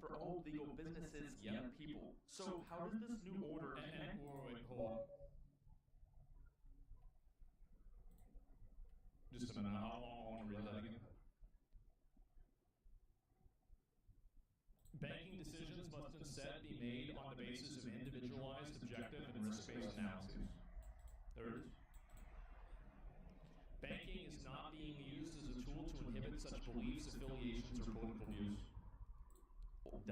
for all legal businesses and people. So how does this new order... Wait, hold on. Just a minute, I want to read that again. Banking decisions must instead be made on the basis of individualized, objective, and risk-based analysis. There it is. Banking is not being used as a tool to inhibit such beliefs, affiliations, or political views.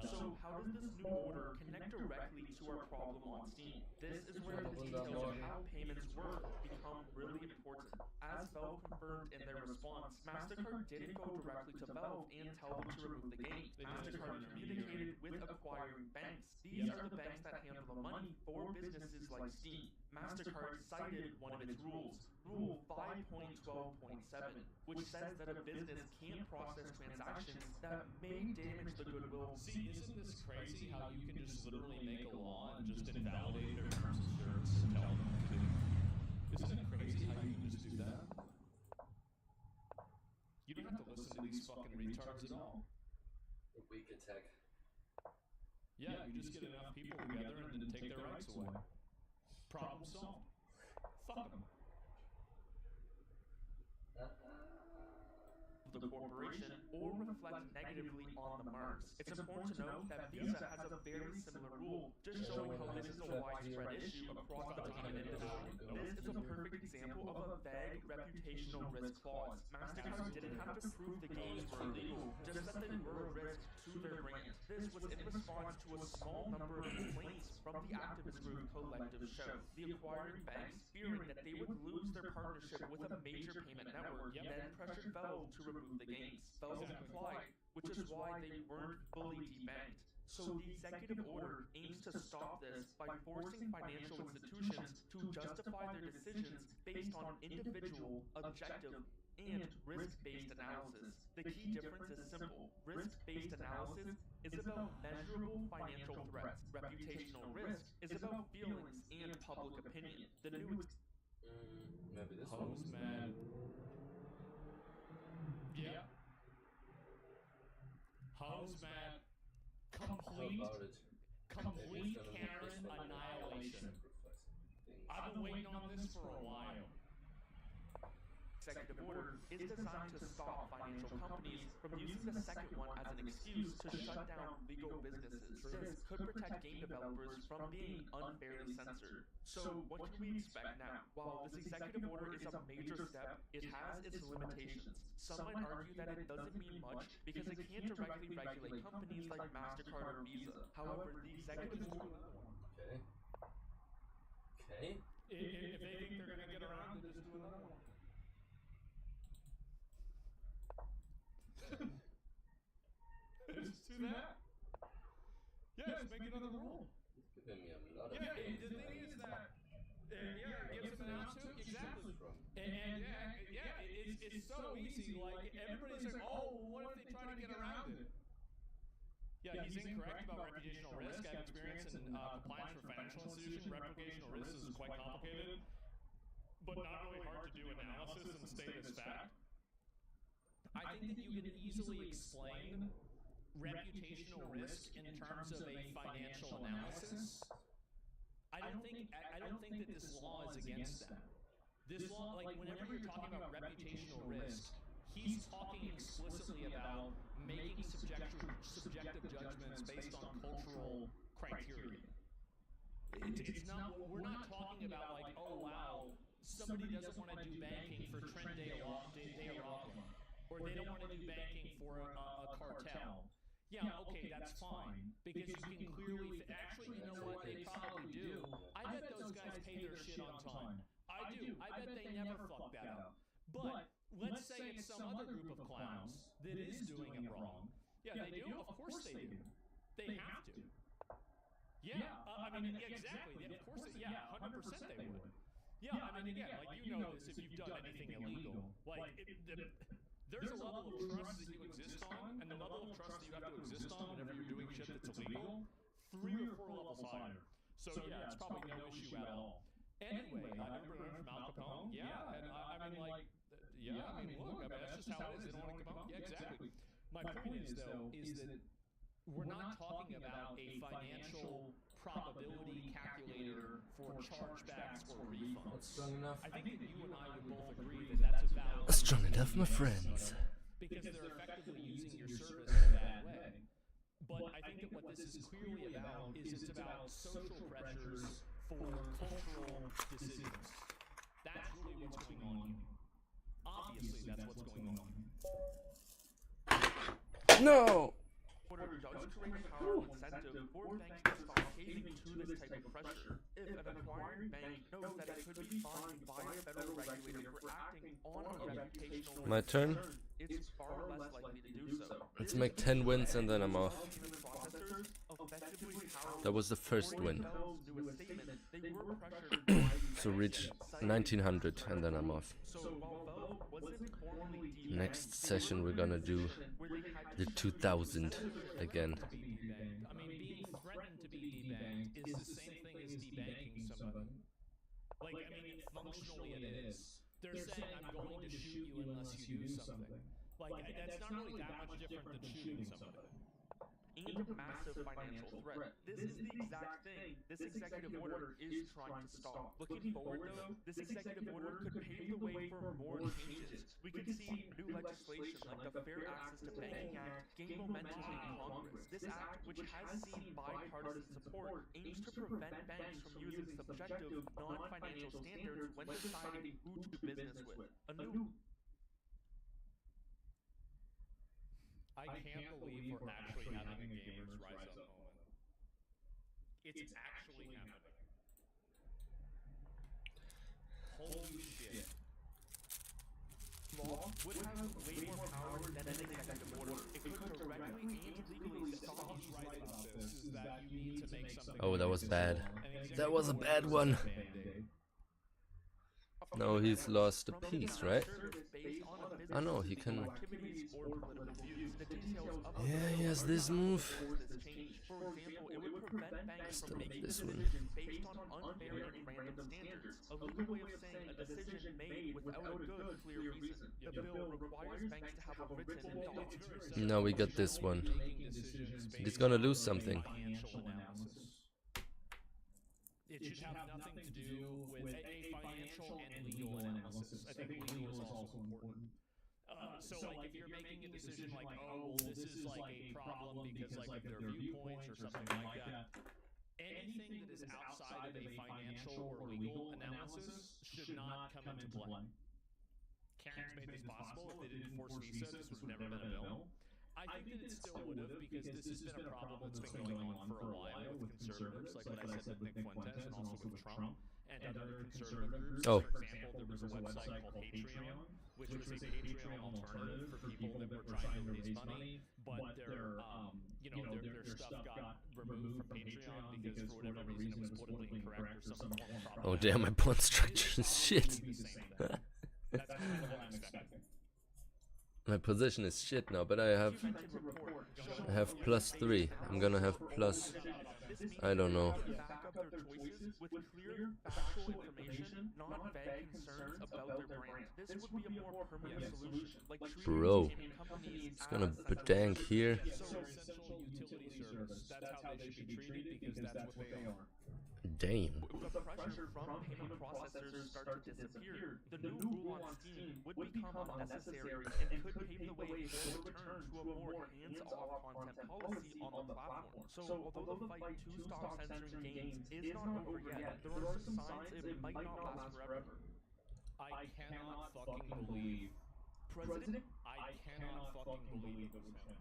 So how does this new order connect directly to our problem on Steam? This is where the details of how payments work become really important. As Valve confirmed in their response, MasterCard didn't go directly to Valve and tell them to remove the game. MasterCard communicated with acquiring banks. These are the banks that handle the money for businesses like Steam. MasterCard cited one of its rules, Rule 5.12.7, which says that a business can't process transactions that may damage the goodwill. See, isn't this crazy how you can just literally make a law and just invalidate their terms of service and tell them what to do? Isn't it crazy how you can just do that? You don't have to listen to these fucking retards at all. Weak attack. Yeah, you just get enough people together and then take their rights away. Problem solved. Fuck them. The corporation or reflect negatively on the marks. It's important to note that Visa has a very similar rule, just showing how this is a widespread issue across the payment industry. This is a perfect example of a vague reputational risk clause. MasterCard didn't have to prove the games were illegal, just that they were a risk to their brand. This was in response to a small number of complaints from the activist group Collective Show. The acquiring banks, fearing that they would lose their partnership with a major payment network, then pressured Valve to remove the games. Valve complied, which is why they weren't fully debanked. So the executive order aims to stop this by forcing financial institutions to justify their decisions based on individual, objective, and risk-based analysis. The key difference is simple. Risk-based analysis is about measurable financial threats. Reputational risk is about feelings and public opinion. The new... Maybe this one. Yeah. Hazmat, complete Karen annihilation. I've been waiting on this for a while. Executive order is designed to stop financial companies from using the second one as an excuse to shut down legal businesses. This could protect game developers from being unfairly censored. So what can we expect now? While this executive order is a major step, it has its limitations. Some might argue that it doesn't mean much because it can't directly regulate companies like MasterCard or Visa. However, the executive order... Okay. If they think they're going to get around it, just do another one. Just do that. Yes, make another rule. It's giving me a lot of the thing is that it gives them an out to exactly. And it's so easy. Like everybody's like, oh, well, what if they try to get around it? Yeah, he's incorrect about reputational risk. I have experience in compliance for financial institutions. Reputational risk is quite complicated, but not really hard to do analysis and state as fact. I think that you can easily explain reputational risk in terms of a financial analysis. I don't think that this law is against that. This law, like whenever you're talking about reputational risk, he's talking explicitly about making subjective judgments based on cultural criteria. It's not. We're not talking about like, oh wow, somebody doesn't want to do banking for Tren de Aragua. Or they don't want to do banking for a cartel. Yeah, okay, that's fine. Because you can clearly... Actually, you know what? They probably do. I bet those guys pay their shit on time. I do. I bet they never fuck that up. But let's say it's some other group of clowns that is doing it wrong. Yeah, they do? Of course they do. They have to. Yeah, I mean, exactly. Of course, 100% they would. Yeah, I mean, again, like you know this if you've done anything illegal. Like, there's a level of trust that you exist on, and the level of trust that you have to exist on whenever you're doing shit that's illegal, 3 or 4 levels higher. So yeah, it's probably no issue at all. Anyway, I remember learning from Al Capone. Yeah, and I mean, like, I mean, look, I mean, that's just how it is. They don't want to Capone. Yeah, exactly. My point is, though, is that we're not talking about a financial probability calculator for chargebacks or refunds. Strong enough. I think that you and I would both agree that that's a valid Strong enough, my friends. because they're effectively using your service in that way. But I think that what this is clearly about is it's about social pressures for cultural decisions. That's really what's going on here. Obviously, that's what's going on here. No! Order does create powerful incentive for banks to stop caving to this type of pressure. If an acquiring bank knows that it could be fined by a federal regulator for acting on a reputational My turn? it's far less likely to do so. Let's make 10 wins and then I'm off. That was the first win. So reach 1900 and then I'm off. Next session we're gonna do the 2000 again. I mean, being threatened to be debanked is the same thing as debanking somebody. Like, I mean, functionally it is. They're saying, I'm going to shoot you unless you do something. Like, that's not really that much different than shooting somebody. And a massive financial threat. This is the exact thing this executive order is trying to stop. Looking forward, though, this executive order could pave the way for more changes. We could see new legislation like the Fair Access to Banking Act gain momentum in Congress. This act, which has seen bipartisan support, aims to prevent banks from using subjective, non-financial standards when deciding who to do business with. A new I can't believe we're actually having a gamers rise up moment. It's actually happening. Holy shit. Law would have way more power than an executive order. It could directly and legally stop He's right about this, is that you need to make something. Oh, that was bad. That was a bad one. No, he's lost a piece, right? I know, he can... Yeah, he has this move. Stop this one. Based on unfair and random standards. A legal way of saying a decision made without a good, clear reason. The bill requires banks to have a written document. Now we got this one. He's gonna lose something. It should have nothing to do with a financial and legal analysis. I think legal is also important. So like if you're making a decision like, oh, well, this is like a problem because like of their viewpoints or something like that, anything that is outside of a financial or legal analysis should not come into play. Karen's made this possible. If they didn't force visa, this would never been a bill. I think that it still would have because this has been a problem that's been going on for a while with conservatives, like what I said with Nick Fuentes and also with Trump and other conservative groups. Oh. For example, there was a website called Patreon, which was a Patreon alternative for people that were trying to raise money, but their their stuff got removed from Patreon because for whatever reason it was politically incorrect or something. Oh damn, my pawn structure is shit. That's kind of what I'm expecting. My position is shit now, but I have +3. I'm gonna have plus... I don't know. Back up their choices with clear, factual information, not vague concerns about their brand. This would be a more permanent solution. Like Bro, it's gonna bedank here. So essential utility service, that's how they should be treated because that's what they are. Damn. With the pressure from payment processors start to disappear, the new rule on Steam would become unnecessary and could pave the way for a return to a more hands-off content policy on the platform. So although the fight to stop censoring games is not over yet, there are some signs it might not last forever. I cannot fucking believe. President? I cannot fucking believe it was him.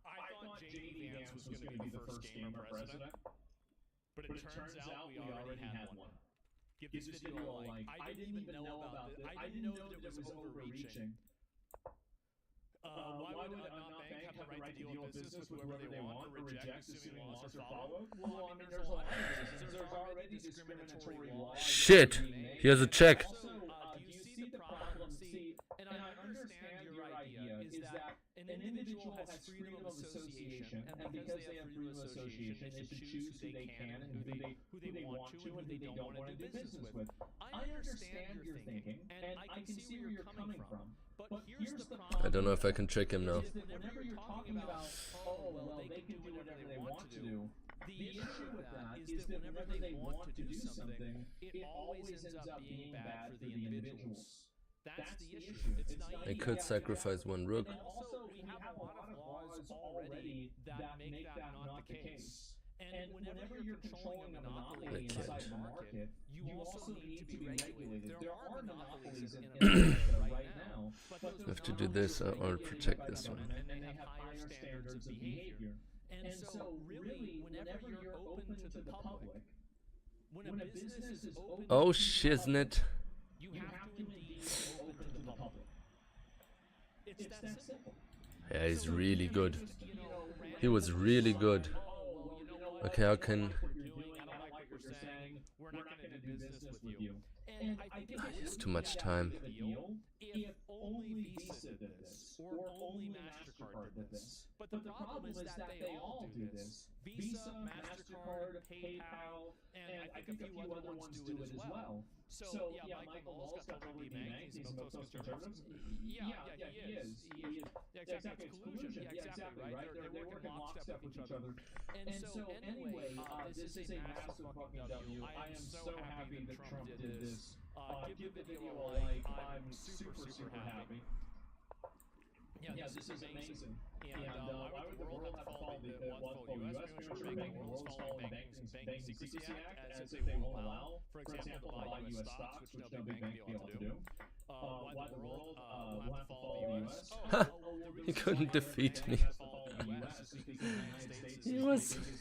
I thought J.D. Vance was going to be the first gamer president. But it turns out we already had one. Give this video a like. I didn't even know about it. I didn't know that it was overreaching. Why would a non-bank have the right to deal with business with whoever they want or reject assuming laws are followed? Well, I mean, there's a lot of reasons. There's already discriminatory laws. Shit! Here's a check. Also, do you see the problem? See, and I understand your idea is that an individual has freedom of association, and because they have freedom of association, they should choose who they can and who they want to and who they don't want to do business with. I understand your thinking, and I can see where you're coming from. But here's the problem. I don't know if I can trick him now. Whenever you're talking about, oh, can do whatever they want to do. The issue with that is that whenever they want to do something, it always ends up being bad for the individuals. That's the issue. It's not. I could sacrifice one rook. And also, we have a lot of laws already that make that not the case. And whenever you're controlling a monopoly inside the market, you also need to be regulated. There are monopolies in America right now, but I have to do this or protect this one. And they have higher standards of behavior. And so, really, whenever you're open to the public, when a business is open Oh shiznit. you have to be open to the public. It's that simple. Yeah, he's really good. He was really good. Okay, I can. We're not going to do business with you. And I think It's too much time. if only Visa did this, or only MasterCard did this. But the problem is that they all do this. Visa, MasterCard, PayPal, and I think a few other ones do it as well. So yeah, Michael Mull's got Totally Bank. He's about those conservatives. Yeah, he is. Yeah, exactly. Exclusion. Yeah, exactly. Right. They're working lockstep with each other. And so anyway, this is a massive fucking W. I am so happy that Trump did this. Give the video a like. I'm super happy. Yeah, this is amazing. And why would the world have to follow the U.S. Pretty much the world's following Banking Secrecy Act as if they won't allow, for example, to buy U.S. stocks, which no big bank be able to do. Why the world will have to follow the U.S. He couldn't defeat me.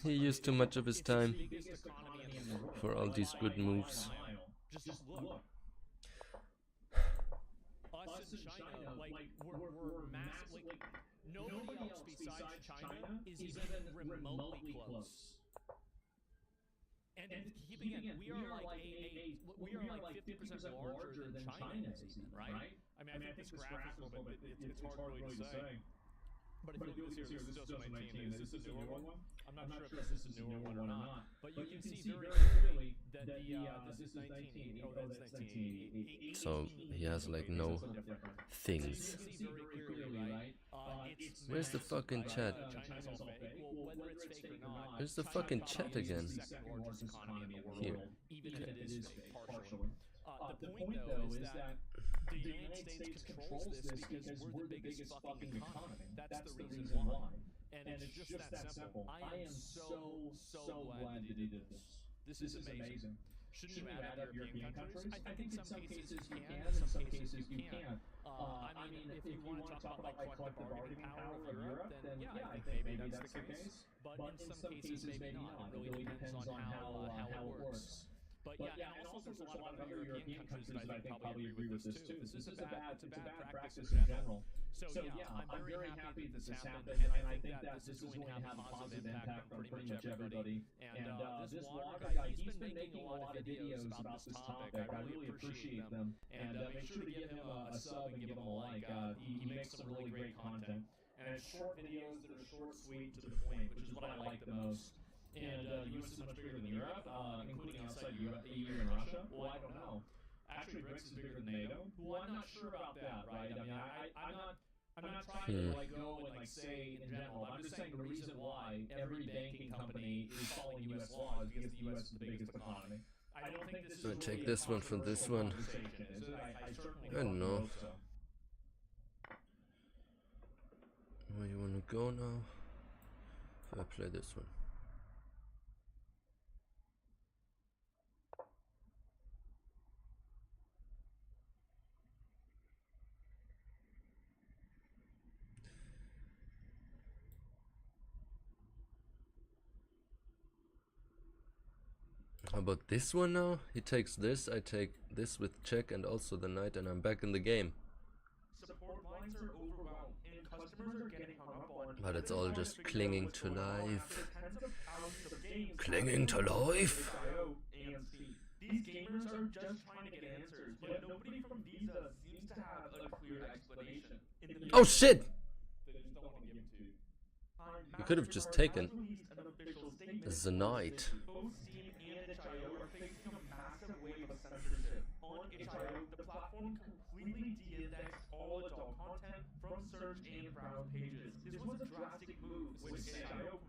He used too much of his time for all these good moves. Just look. Us and China, like, we're massive. Like, nobody else besides China is even remotely close. And keeping it, we are like 50% larger than China is even, right? I mean, I think this graph is a little bit, it's hard really to say. But if you look at this here, this is 2019. Is this a newer one? I'm not sure if this is a newer one or not. But you can see very clearly that this is 19. Oh, that's 1988. So he has like no things. Where's the fucking chat? Where's the fucking chat again? Here. Even if it is fake, partially. The point, though, is that the United States controls this because we're the biggest fucking economy. That's the reason why. And it's just that simple. I am so glad that he did this. This is amazing. Shouldn't you add up European countries? I think in some cases you can, in some cases you can't. I mean, if you want to talk about like collective bargaining power of Europe, then yeah, I think maybe that's the case. But in some cases maybe not. It really depends on how it works. But yeah, and also there's a lot of other European countries that I think probably agree with this too. This is a bad practice in general. So yeah, I'm very happy that this happened, and I think that this is going to have a positive impact on pretty much everybody. And this Waldo guy, he's been making a lot of videos about this topic. I really appreciate them. And make sure to give him a sub and give him a like. He makes some really great content. And it's short videos that are short, sweet, to the point, which is what I like the most. And the U.S. is much bigger than Europe, including outside EU and Russia. Well, I don't know. Actually, BRICS is bigger than NATO. Well, I'm not sure about that, right? I mean, I'm not trying to like go and like say in general. I'm just saying the reason why every banking company is following U.S. laws is because the U.S. is the biggest economy. I don't think this is Gonna take this one from this one. I don't know. Where you wanna go now? I play this one. How about this one now? He takes this, I take this with check and also the knight, and I'm back in the game. Support lines are overwhelmed, and customers are getting hung up on. But it's all just clinging to life. Tens of thousands of games. Clinging to life? These gamers are just trying to get answers, but nobody from Visa seems to have a clear explanation. Oh shit! They just don't want to give to. You could have just taken the knight. Both Steam and itch.io are facing a massive wave of censorship. On itch.io, the platform completely de-indexed all adult content from search and browse pages. This was a drastic move, which itch.io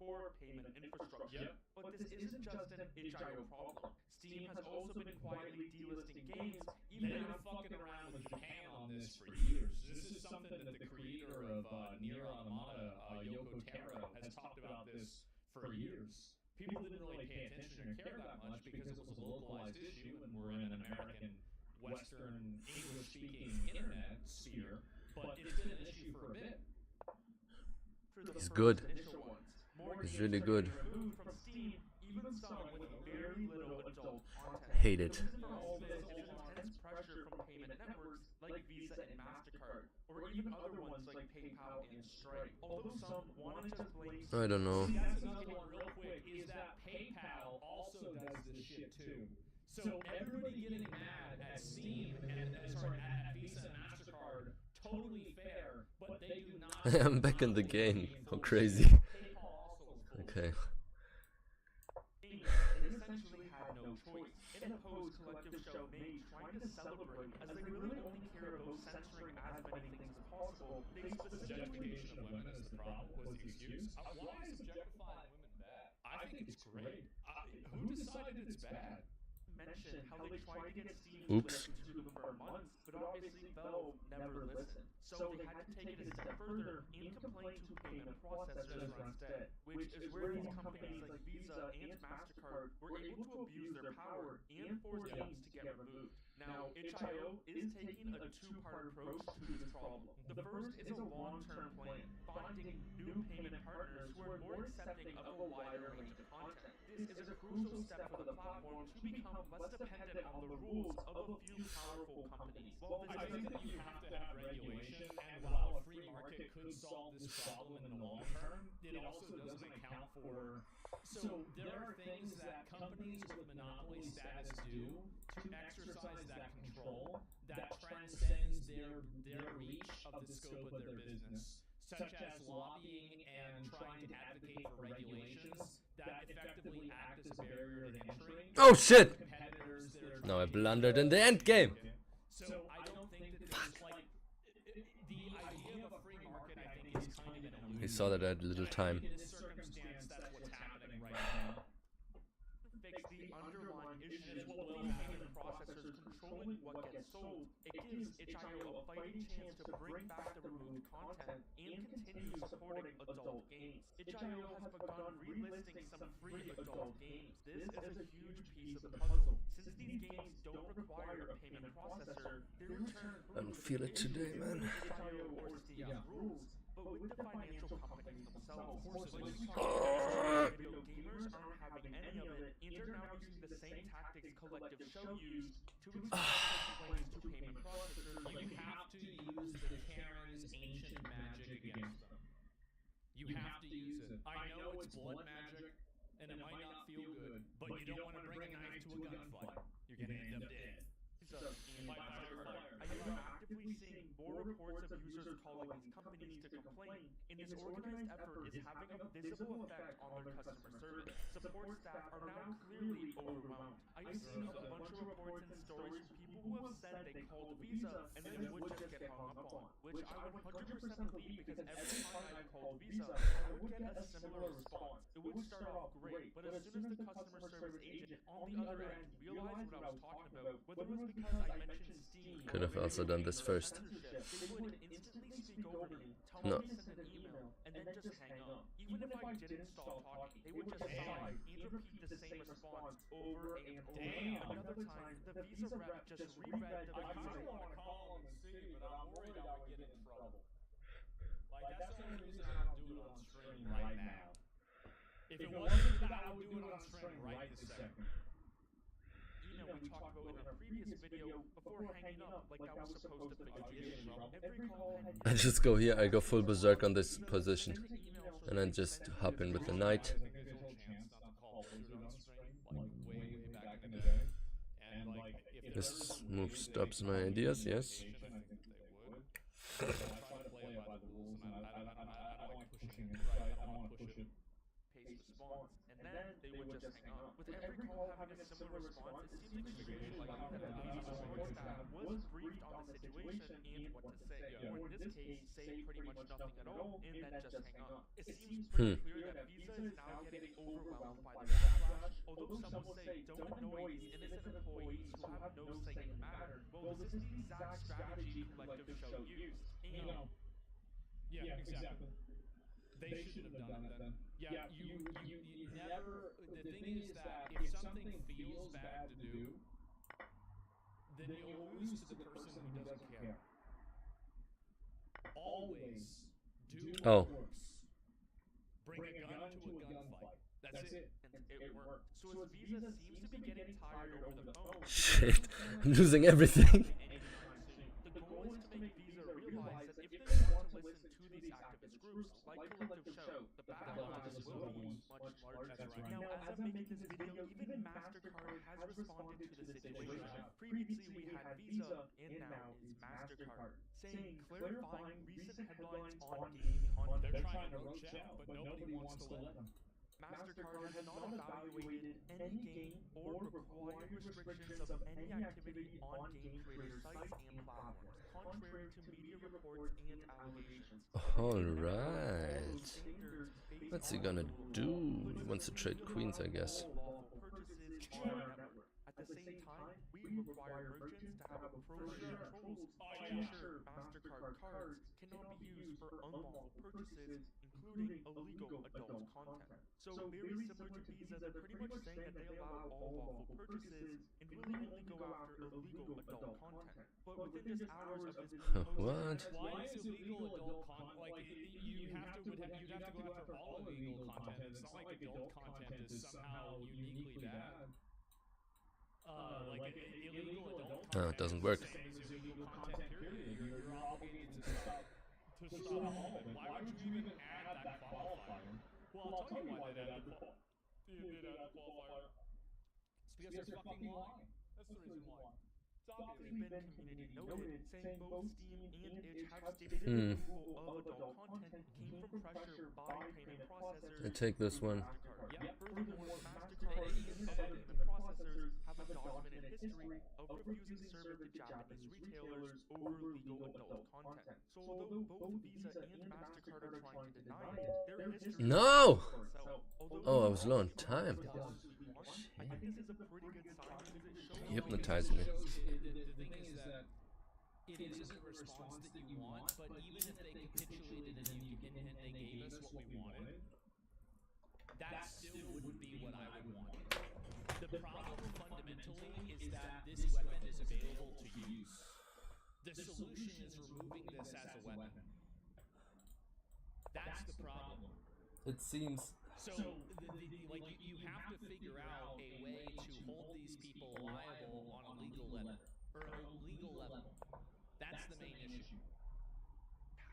core payment infrastructure. Yep. But this isn't just an itch.io problem. Steam has also been quietly delisting games, They've even been after fucking around with Japan on this for years. This is something that the creator of Nier Automata, Yoko Taro, has talked about this for years. People didn't really pay attention or care that much because it was a localized issue and we're in an American, Western, English-speaking internet sphere, but it's been an issue for a bit. He's good. More He's games really are good. being removed from Steam, even some with very little adult content. Hate it. The reason for all this is intense pressure from payment networks like Visa and MasterCard, or even other ones like PayPal and Stripe. Although some want to just blame I don't know. See, that's another one real quick, is that PayPal also does this shit too. So everybody getting mad at Steam and at Visa and MasterCard, totally fair, but they do not. I'm back in the game. How crazy. PayPal also is full. Okay. They essentially had no choice. In a post-collective show made trying to celebrate, as they really only care about censoring as many things as possible, they specifically Objectification of women is the problem, was the excuse. Why is objectifying women bad? I think it's great. Who decided it's bad? mention how they tried to get Steam Oops. to listen to them for months, but obviously Valve never listened. So they had to take it a step further and complain to payment processors instead, which is where these companies like Visa and MasterCard were able to abuse their power and force games to get removed. Now, itch.io is taking a two-part approach to this problem. The first is a long-term plan, finding new payment partners who are more accepting of a wider range of content. This is a crucial step for the platform to become less dependent on the rules of a few powerful companies. While this I think isn't that you have to have regulation, and while a free market could solve this problem in the long term, it also doesn't account for. So there are things that companies with monopoly status do to exercise that control that transcends their reach of the scope of their business, such as lobbying and trying to advocate for regulations that effectively act as a barrier to entry. Oh shit! Competitors that are Now I trying to- blundered in the end game. So I don't think that there's like the idea of a free market. I think is kind of an illusion. He saw that I had little time. In this circumstance, that's what's happening right now. fix the underlying issues with the payment processors controlling what gets sold. It gives itch.io a fighting chance to bring back the removed content and continue supporting adult games. itch.io has begun relisting some free adult games. This is a huge piece of the puzzle. Since these games don't require a payment processor, they return I don't feel it today, man. itch.io or Steam's rules, but with the financial companies themselves. Like you talked about, video gamers aren't having any of it, and are now using the same tactics Collective Show used to express complaints to payment processors. You have to use the Karen's ancient magic against them. You have to use it. I know it's blood magic, and it might not feel good, but you don't want to bring a knife to a gunfight. You're gonna end up dead. So, and by fire, I am actively seeing more reports of users calling these companies to complain, and this organized effort is having a visible effect on their customer service. Support staff are now clearly overwhelmed. I've seen a bunch of reports and stories from people who have said they called Visa and then would just get hung up on, which I would 100% believe because every time I called Visa, I would get a similar response. It would start off great, but as soon as the customer service agent on the other end realized what I was talking about, whether it was because I mentioned Steam, Could have also done this first. they would instantly speak over me, tell No. me to send an email, and then just hang up. Even if I didn't stop talking, they would just sigh and repeat the same response over and over. Damn. Another time, the Visa rep just reread the I kind user. of want to call them and see, but I'm worried I would get in trouble. Like, that's the only reason I don't do it on stream right now. If it wasn't that I would do it on stream right this second. We talked about in our previous video before hanging up, like that was supposed to fix the issue. Every call had I just go here, I go full berserk on this position. And then just hop in with the knight. I think there's a chance not to call Blizzard on stream, like way back in the day. And like, if This move stops my ideas, yes. I think they would. I try to play it by the rules, and I don't like pushing it, right? I don't want to push it. fast-paced response, and then they would just hang up. With every call having a similar response, it seems extremely likely that the Visa support staff was briefed on the situation and what to say, or in this case, say pretty much nothing at all and then just hang up. It seems pretty clear that Visa is now getting overwhelmed by the backlash, although some will say don't annoy these innocent employees who have no say in the matter. Well, this is the exact strategy Collective Show used. And No. Yeah, exactly. They shouldn't have done it then. Yeah, you never. The thing is that if something feels bad to do, then you'll lose to the person who doesn't care. Always do what works. Bring a gun to a gunfight. That's it. and it worked. So as Visa seems to be getting tired over the phone, Shit, I'm losing everything. the goal is to make Visa realize that if they want to listen to these activist groups like Collective Show, the backlash will be much larger. That's right. Now, as I'm making this video, even MasterCard has responded to the situation. Previously, we had Visa, and now is MasterCard, saying clarifying recent headlines on gaming content. They're trying to roach out, but nobody wants to let them. MasterCard has not evaluated any game or required restrictions of any activity on game creator sites and platforms, contrary to media reports and allegations. Alright. What's he gonna do? He wants to trade queens, I guess. At the same time, we require merchants to have appropriate controls to ensure MasterCard cards cannot be used for unlawful purchases, including illegal adult content. So very similar to Visa, they're pretty much saying that they allow all lawful purchases and really only go after illegal adult content. But within just hours of this What? Why is illegal adult content like you'd have to go after all illegal content? It's not like adult content is somehow uniquely bad. Like illegal adult content. No, it doesn't work. Same as illegal content. Period. You're obligated to stop all of it. Why would you even add that qualifier? Well, I'll tell you why they added the qualifier. It's because they're fucking lying. That's the reason why. It's obviously been community noted, saying both Steam and itch have stated the removal of adult content came from pressure by payment processors. I take this one. Yep. Furthermore, MasterCard and other payment processors have a documented history of refusing service to Japanese retailers over legal adult content. So although both Visa and MasterCard are trying to deny it, their history No! Although Oh, I was low on time. I think this is a pretty good sign because it shows Hypnotizing me. The thing is that it isn't the response that you want, but even if they capitulated and they gave us what we wanted, that still wouldn't be what I would want. The problem fundamentally is that this weapon is available to use. The solution is removing this as a weapon. That's the problem. It seems. So, like, you have to figure out a way to hold these people liable on a legal level, or a legal level. That's the main issue.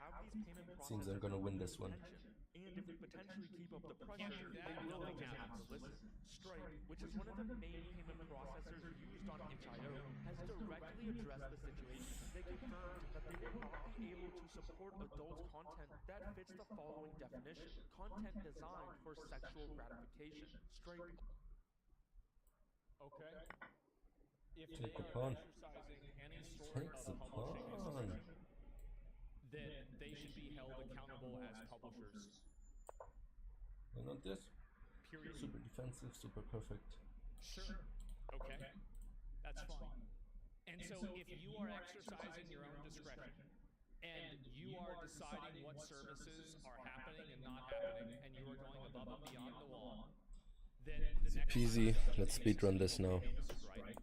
Have these payment Seems I'm gonna win this one. And if we potentially keep up the pressure, they will make happen. Listen, Stripe, which is one of the main payment processors used on itch.io, has directly addressed the situation. They confirmed that they will not be able to support adult content that fits the following definition: content designed for sexual gratification. Stripe. Okay. If Take they the are pawn. exercising any sort Take of the publishing pawn. discretion, then they should be held accountable as publishers. And not this. Period. Super defensive, super perfect. Sure. Okay. That's fine. And so if you are exercising your own discretion and you are deciding what services are happening and not happening and you are going above and beyond the law, then the next Peasy. time Let's speedrun this now. right?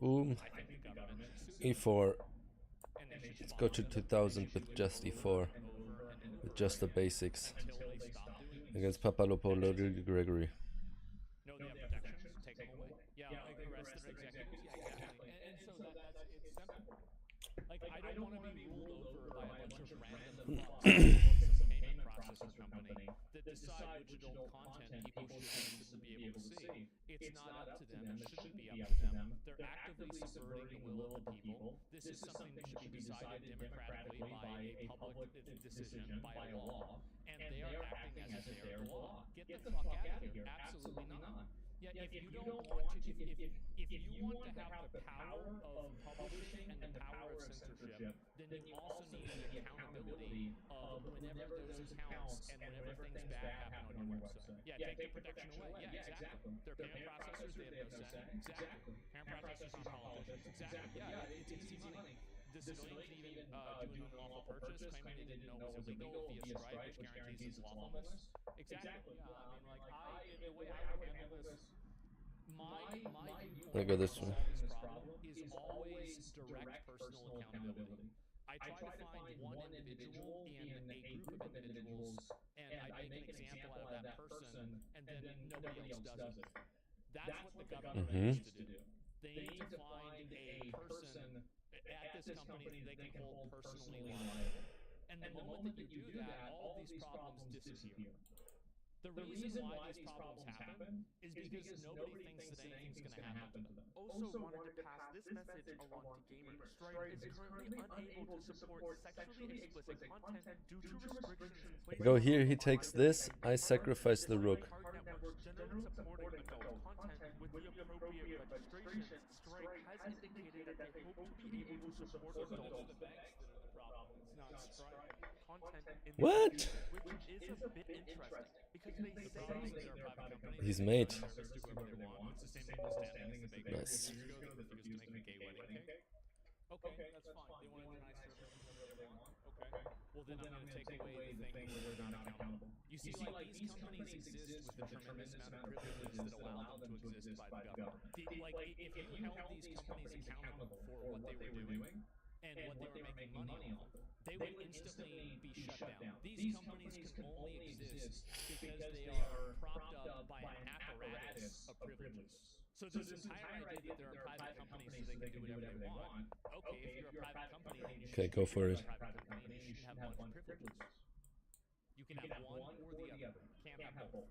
Boom. I think the government should sue E4. and they should Let's go to 2000 with just E4. With just the basics. until they stop doing it. Against Papalopoulos Gregory. No, they have protections. Take them away. Yeah, like arrest their executives. Yeah, exactly. And so it's simple. Like I don't want to be ruled over by a bunch of random payment processor company that decide which adult content people should be able to see. It's not up to them. It shouldn't be up to them. They're actively subverting the will of the people. This is something that should be decided democratically by a public decision, by a law, and they are acting as if they're the law. Get the fuck out of here. Absolutely not. Yeah, if you don't want to, if you want to have the power of publishing and the power of censorship, then you also need the accountability of whenever those accounts and whenever things bad happen on your website. Yeah, take the protection away. Yeah, exactly. They're payment processors, they have no say. Exactly. Payment processors aren't politicians. Exactly. Yeah, it's easy money. The civilian could even do an unlawful purchase, claiming they didn't know it was illegal via Stripe, which guarantees its lawfulness. Exactly. Yeah, I mean, like, the way I would handle this, my viewpoint Look at on this one. solving this problem is always direct personal accountability. I try to find one individual in a group of individuals, and I make an example out of that person, and then nobody else does it. That's what the government needs to do. They need to find a person at this company that they can hold personally liable. And the moment that you do that, all these problems disappear. The reason why these problems happen is because nobody thinks that anything's going to happen to them. Also wanted to pass this message along to gamers. Stripe is currently unable to support sexually explicit content due to restrictions placed Go here, he on takes this, I sacrifice the rook. card networks generally supporting adult content with the appropriate registration. Stripe has indicated that they hope to be able to support Those adult are the banks that are the problem. It's not Stripe. content in the What? future, which is a bit interesting because they The say problem is they're a private company. He's They made. can do whatever they want. It's the same legal standing as the bakery Nice. years ago that refused to make a gay wedding cake. Okay, that's fine. They want to deny services whatever they want. Okay. Well, then I'm going to take away the thing where they're not accountable. You see, like, these companies exist with a tremendous amount of privileges that allow them to exist by the government. Like, if you held these companies accountable for what they were doing and what they were making money off of, they would instantly be shut down. These companies can only exist because they are propped up by an apparatus of privileges. So this entire idea that they're a private company so they can do whatever they want. Okay, if you're a private company, then you Okay, should go for it. be a private company, then you should have a bunch of privileges. You can have one or the other. Can't have both.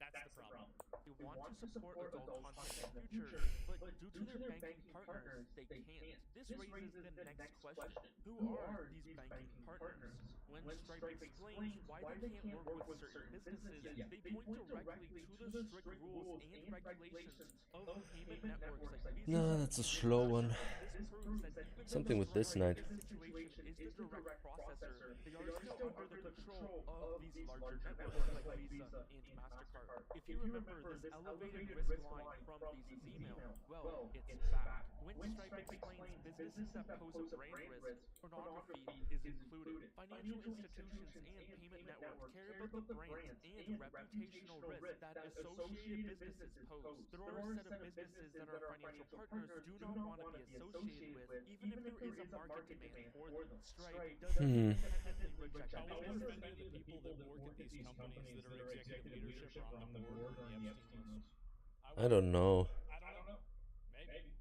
That's the problem. They want to support adult content in the future, but due to their banking partners, they can't. This raises the next question. Who are these banking partners? When Stripe explains why they can't work with certain businesses, they point directly to the strict rules and regulations of payment networks like Visa. No, that's a slow one. This proves that even Something with this Stripe knight. in this situation is the direct processor, they are still under the control of these larger networks like Visa and MasterCard. If you remember this elevated risk line from Visa's email, well, it's back. When Stripe explains businesses that pose a brand risk, pornography is included. Financial institutions and payment networks care about the brand and reputational risk that associated businesses pose. There are a set of businesses that our financial partners do not want to be associated with, even if there is a market demand for them. Stripe doesn't independently reject I wonder if businesses. any of the people that work at these companies that are executive leadership are on the board or in the Epstein list. I don't know. I don't know. Maybe.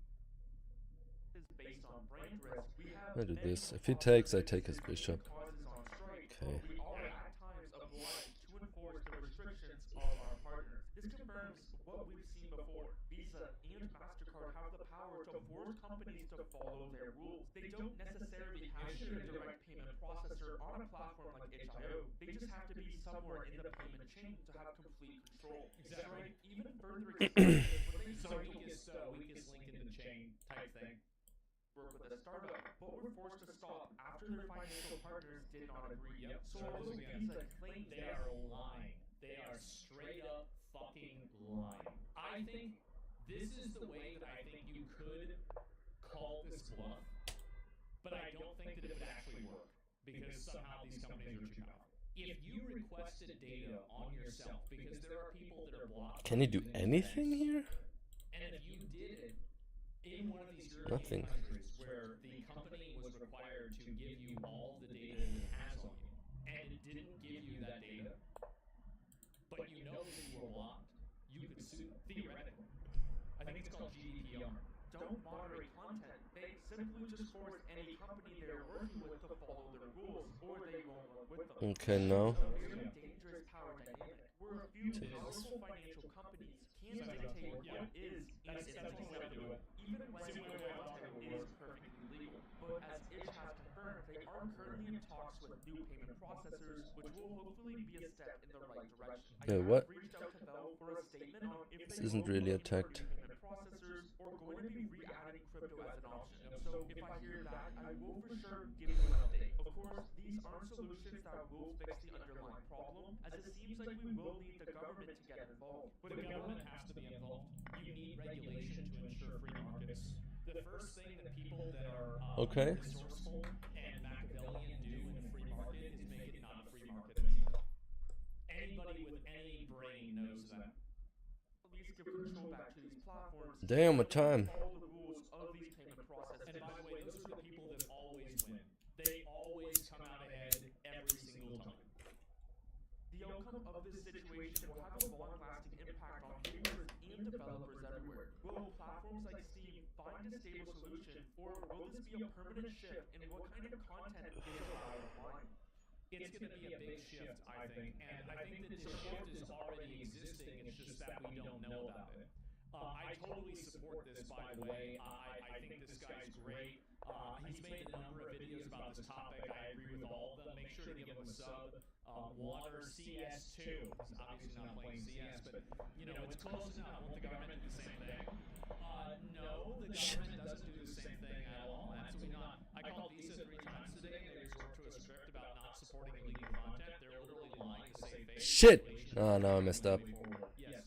Is based on brand risk. We have I do many this. If he takes, I take his bishop. causes on Stripe, Okay. but we are at times obliged to enforce the restrictions of our partners. This confirms what we've seen before. Visa and MasterCard have the power to force companies to follow their rules. They don't necessarily have to be a direct payment processor on a platform like itch.io. They just have to be somewhere in the payment chain to have complete control. Exactly. Stripe even further extends what they So call weakest link in the chain type thing. work with a startup, but were forced to stop after their financial partners did not agree. Yep. So So although again, Visa claims They are lying. They are straight up fucking lying. I think this is the way that I think you could call this bluff, but I don't think that it would actually work because somehow these companies are too powerful. If you requested data on yourself, because there are people that are blocked. Can he do anything here? And if you did it in one of these European Nothing. countries where the company was required to give you all the data that it has on you, and it didn't give you that data, but you know that you were blocked, you could sue them, theoretically. I think it's called GDPR. don't moderate content. They simply just force any company they're working with to follow their rules, or they won't work with them. Okay, now. It's a very dangerous power dynamic, where a few powerful financial companies can dictate what is and isn't acceptable, even when content is perfectly legal. But as Itch has confirmed, they are currently in talks with new payment processors, which will hopefully be a step in the right direction. I Yeah, have what? reached out to Bell for a statement on if This they isn't will really be looking for attacked. new payment processors or going to be re-adding crypto as an option. So if I hear that, I will for sure give you an update. Of course, these aren't solutions that will fix the underlying problem, as it seems like we will need the government to get involved. But the government has to be involved. You need regulation to ensure free markets. The first thing that people that are Okay. resourceful and Machiavellian do in a free market is make it not a free market anymore. Anybody with any brain knows that. At least give control back to these platforms. Damn, what time? Follow the rules of these payment processes. And by the way, those are the people that always win. They always come out ahead every single time. The outcome of this situation will have a long-lasting impact on users and developers everywhere. Will platforms like Steam find a stable solution, or will this be a permanent shift in what kind of content is allowed online? It's going to be a big shift, I think, and I think that this shift is already existing. It's just that we don't know about it. I totally support this, by the way. I think this guy's great. He's made a number of videos about this topic. I agree with all of them. Make sure to give him a sub. Water CS2. He's obviously not playing CS, but you know it's close enough. Won't the government do the same thing? No, the government doesn't do the same thing at all. Absolutely not. I called Visa 3 times today. They resort to a script about not supporting illegal content. They're literally lying to save face. Shit! Oh, no, I messed up. Yes.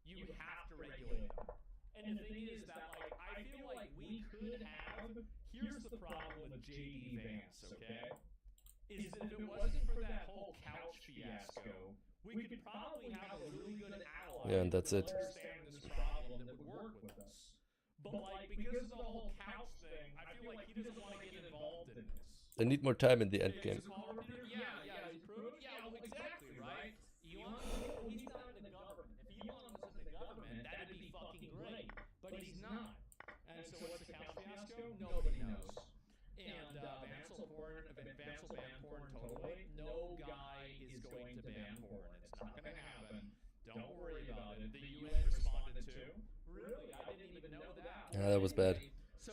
You have to regulate them. And the thing is that, like, I feel like we could have. Here's the problem with JD Vance, okay? Is that if it wasn't for that whole couch fiasco, we could probably have a really good ally. Yeah, and that's it. Understand this problem that would work with us. But like because of the whole couch thing, I feel like he doesn't want to get involved in this. They need more time in the end game. Yeah, well, exactly, right? Elon, he's not in the government. If Elon was in the government, that'd be fucking great. But he's not. And so what's the couch fiasco? Nobody knows. And Vance will ban porn totally. No guy is going to ban porn. It's not going to happen. Don't worry about it. The UN responded too. Really? I didn't even know that. Yeah, that was bad. So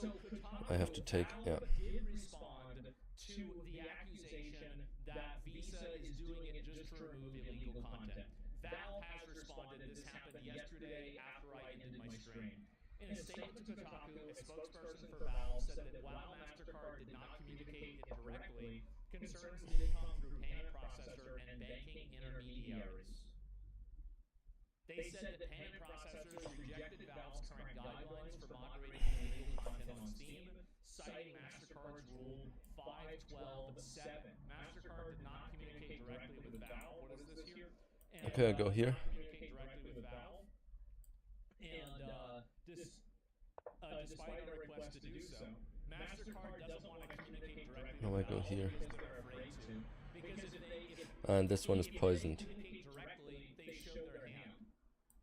I have to take, yeah. did respond to the accusation that Visa is doing it just to remove illegal content. Valve has responded. This happened yesterday after I ended my stream. In a statement to Kotaku, a spokesperson for Valve said that while MasterCard did not communicate it directly, concerns did come through payment processor and banking intermediaries. They said that payment processors rejected Valve's current guidelines for moderating illegal content on Steam, citing MasterCard's Rule 512.7. MasterCard did not communicate directly with Valve. What is this here? And, Okay, I go here. Communicate directly with Valve. And despite our request to do so, MasterCard doesn't want to communicate directly Now I with go Valve here. because they're afraid to. Because if And this one is poisoned. communicate directly, they show their hand.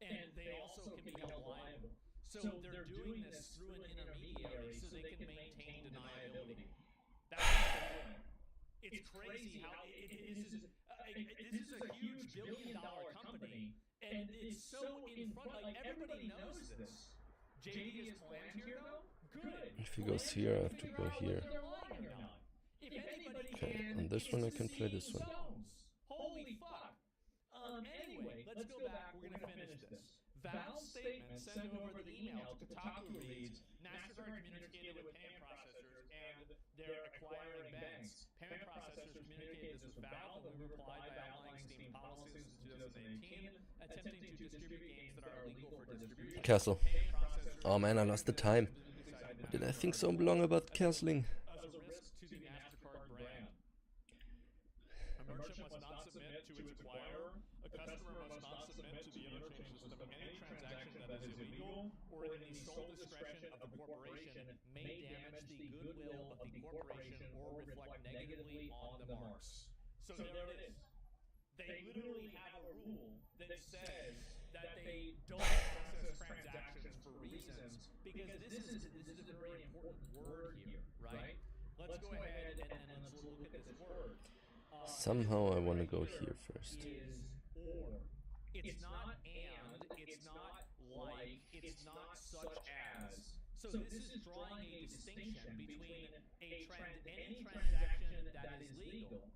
And they also can be held liable. So they're doing this through an intermediary so they can maintain deniability. That's what they're doing. It's crazy how this is a huge billion-dollar company, and it's so in front. Like everybody knows this. JD is planned here, though. Good. If he goes here, I have to go here. If anybody Okay, can, on this it's one I the can play Steam this one. Zones. Holy fuck. Anyway, let's go back. We're going to finish this. Valve's statement sent over the email to Kotaku reads, MasterCard communicated with payment processors and they're acquiring banks. Payment processors communicated this with Valve and we replied by outlining Steam policies in 2018, attempting to distribute games that are illegal for distribution. Castle. Payment processors Oh man, I lost the time. Why did I think so long about castling? as a risk to the MasterCard brand. A merchant must not submit to its acquirer. A customer must not submit to the interchange system any transaction that is illegal or in the sole discretion of the corporation may damage the goodwill of the corporation or reflect negatively on the marks. So there it is. They literally have a rule that says that they don't process transactions for reasons because this is a very important word here, right? Let's go ahead and let's look at this word. Somehow I want to go here first. Is or. It's not and, it's not like, it's not such as. So this is drawing a distinction between any transaction that is legal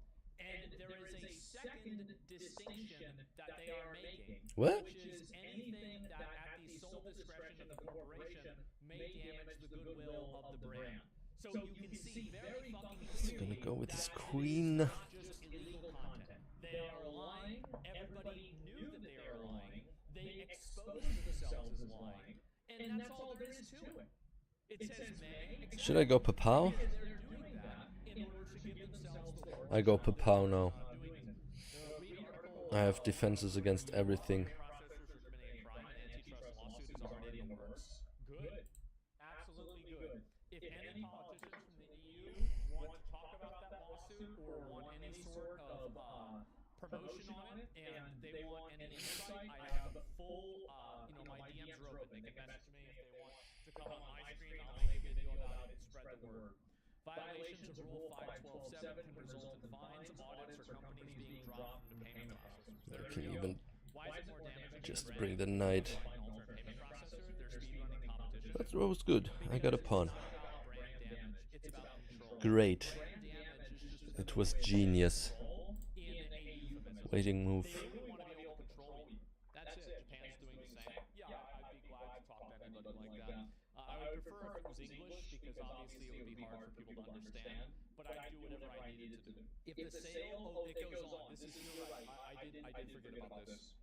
And there is a second distinction that they are making, What? which is anything that at the sole discretion of the corporation may damage the goodwill of the brand. So you can see very fucking He's clearly gonna go with his that queen. this is not just illegal content. They are lying. Everybody knew that they are lying. They exposed themselves as lying. And that's all there is to it. It says may. Should I go Papao? They're doing that in order to give themselves the work. I go Papao now. Doing it. Read article, I have defenses against everything. processors for committing a crime. An antitrust lawsuit is already in the works. Good. Absolutely good. If any politicians from the EU want to talk about that lawsuit or want any sort of promotion on it, and they want any insight, I have the full, my DMs are open. They can message me if they want to come on my screen. I'll make a video about it and spread the word. Violations of Rule 5127 can result in fines, audits, or companies being dropped from the payment processors. I can even Why is it more damaging? just bring the knight. Payment processor, they're speedrunning competition. That throw was good. I got a pawn. It's not about brand damage. It's about control. Great. Brand damage is just It was genius. in a euphemism. Waiting move. They really want to be able to control you. That's it. Japan's doing the same. Yeah, I'd be glad to talk to anybody like that. I would prefer if it was English because obviously it would be hard for people to understand. But I'd do whatever I needed to do. If the sale, it goes on. This is you're right. I did forget about this.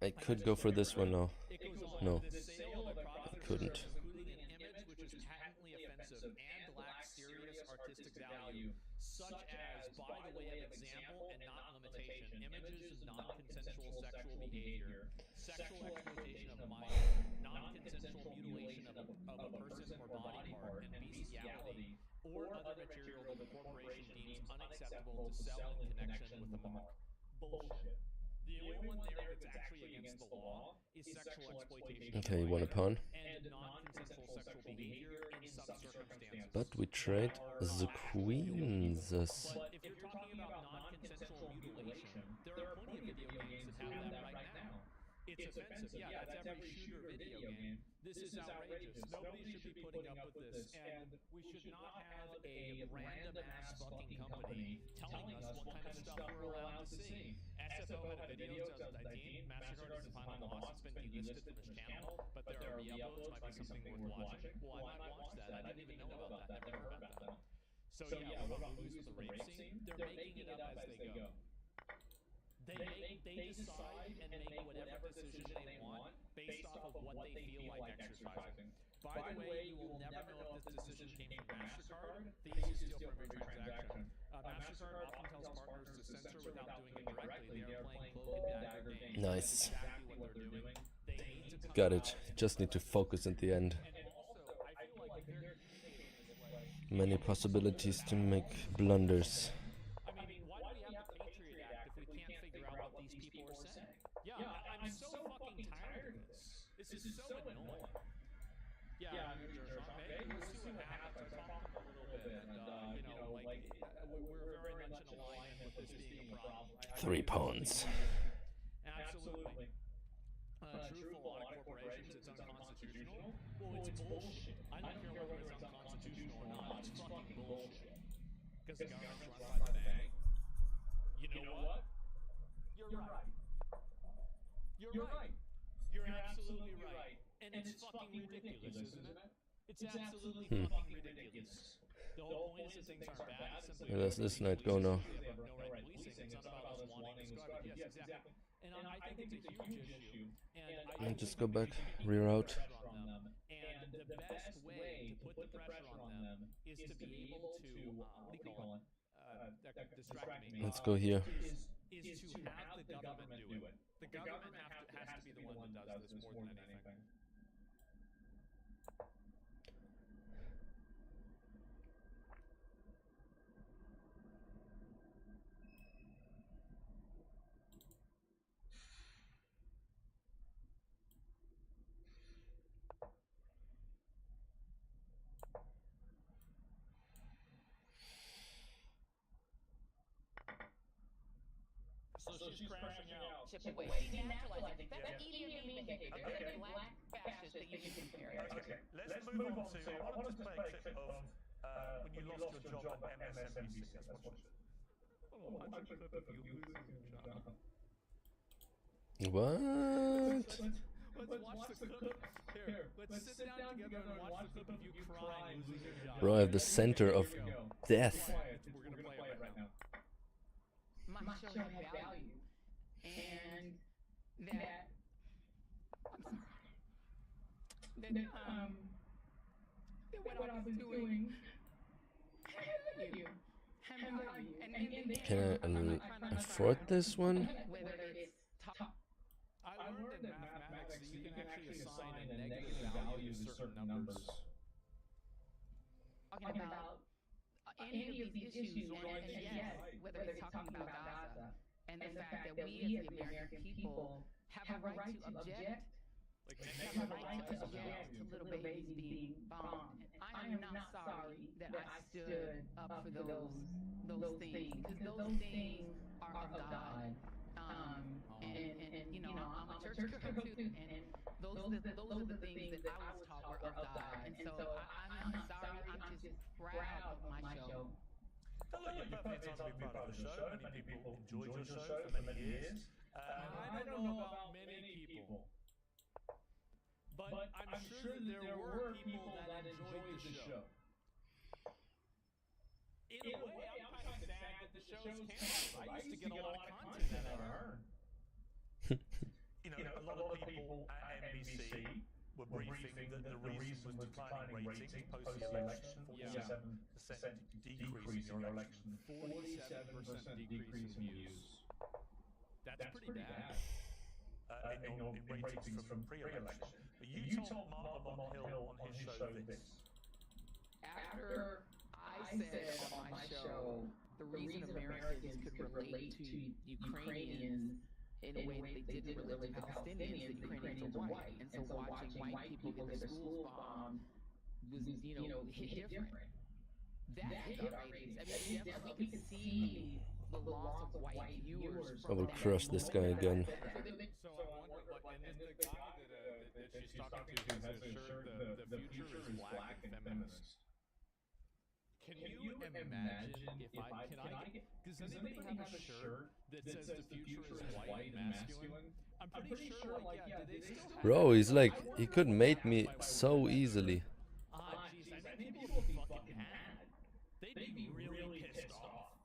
I could go for this one now. It goes on. No. The sale of a product I couldn't. including an image which is patently offensive and lacks serious artistic value, such as, by the way of example and not limitation, images of non-consensual sexual behavior, sexual exploitation of minors, non-consensual mutilation of a person or body part, and bestiality, or other material that the corporation deems unacceptable to sell in connection with the mark. Bullshit. The only one there that's actually against the law is sexual exploitation. Okay, you want a pawn? And non-consensual sexual behavior in some circumstances. But we trade the queens. But if you're talking about non-consensual mutilation, there are plenty of video games that have that right now. It's offensive. Yeah, that's every shooter video game. This is outrageous. Nobody should be putting up with this. And we should not have a random-ass fucking company telling us what kind of stuff we're allowed to see. SFO had videos 2019. MasterCard is behind the loss. It's been delisted from his channel, but there are re-uploads. Might be something worth watching. Well, I might watch that. I didn't even know about that. Never heard about that. So yeah, what about movies with the rape scene? They're making it up as they go. They decide and make whatever decision they want based off of what they feel like exercising. By the way, you will never know if this decision came from MasterCard. They use steal from every transaction. MasterCard often tells partners to censor without doing it directly. They are playing cloak and dagger games. Nice. Exactly what they're doing. They need to Got it. Just need to focus at the end. And also, I feel like they're communicating this way. Many possibilities to make blunders. I mean, why do we have the Patriot Act if we can't figure out what these people are saying? Yeah, I'm so fucking tired of this. This is so annoying. Yeah, I'm sure. Maybe we'll see what happens. I talked a little bit, and we're very much in alignment with this being a problem. 3 pawns. Absolutely. True for a lot of corporations, it's unconstitutional. Well, it's bullshit. I don't care whether it's unconstitutional or not. It's fucking bullshit. Because the government's run by the bank. You know what? You're right. You're right. You're absolutely right. And it's fucking ridiculous, isn't it? It's absolutely fucking ridiculous. The whole point is that things aren't bad. It's simply Where does this knight go now? they have no right policing. It's not about us wanting to scrub it. Yes, exactly. And I think it's a huge issue. And I Just go back, reroute. on them. And the best way to put the pressure on them is to be able to, what do you call it? That distract me. Let's go here. Is to have the government do it. The government has to be the one that does this more than anything. So she's crashing out. Wait, denaturalizing. That's eating your meat behavior. There's a black fascist that you can compare. Okay, let's move on to. I want to play a clip of when you lost your job at MSNBC. Let's watch it. want to watch a clip of you losing your job. What? Let's watch the clip. Here, let's sit down together and watch the clip of you crying, losing your job. Bro, I have the center of death. We're gonna play it right now. My show had value, and that what I was doing had value. Can I afford this one? Whether it's top. I learned in mathematics that you can actually assign a negative value to certain numbers. Talking about any of these issues, and yes, whether it's talking about Gaza, and the fact that we as the American people have a right to object, have a right to object to little babies being bombed. I am not sorry that I stood up for those things, because those things are of God. And you know, I'm a church girl too, and those are the things that I was taught were of God. And so I'm not sorry. I'm just proud of my show. Hello, you're perfectly entitled to be proud of the show. Many people enjoyed your show for many years. I don't know about many people, but I'm sure that there were people that enjoyed the show. In a way, I'm kind of sad that the show's canceled. I used to get a lot of content that I earned. You know, a lot of people at NBC were briefing that the reason was declining ratings post the election, 47% decrease in your election. 47% decrease in views. That's pretty bad. In ratings from pre-election. But you told Mark Hill on his show this. After I said on my show the reason Americans could relate to Ukrainians in a way that they didn't relate to Palestinians, that Ukrainians are white. And so watching white people get their schools bombed was, hit different. That hit our ratings. I mean, definitely we could see the loss of white viewers. I will crush this guy again. So I wonder, and the guy that she's talking to has a shirt, the future is black and feminist. Can you imagine if does anybody have a shirt that says the future is white and masculine? I'm pretty sure, do they still have Bro, he's like, he could mate me so easily. Jeez, I think people would be fucking mad. They'd be really pissed off.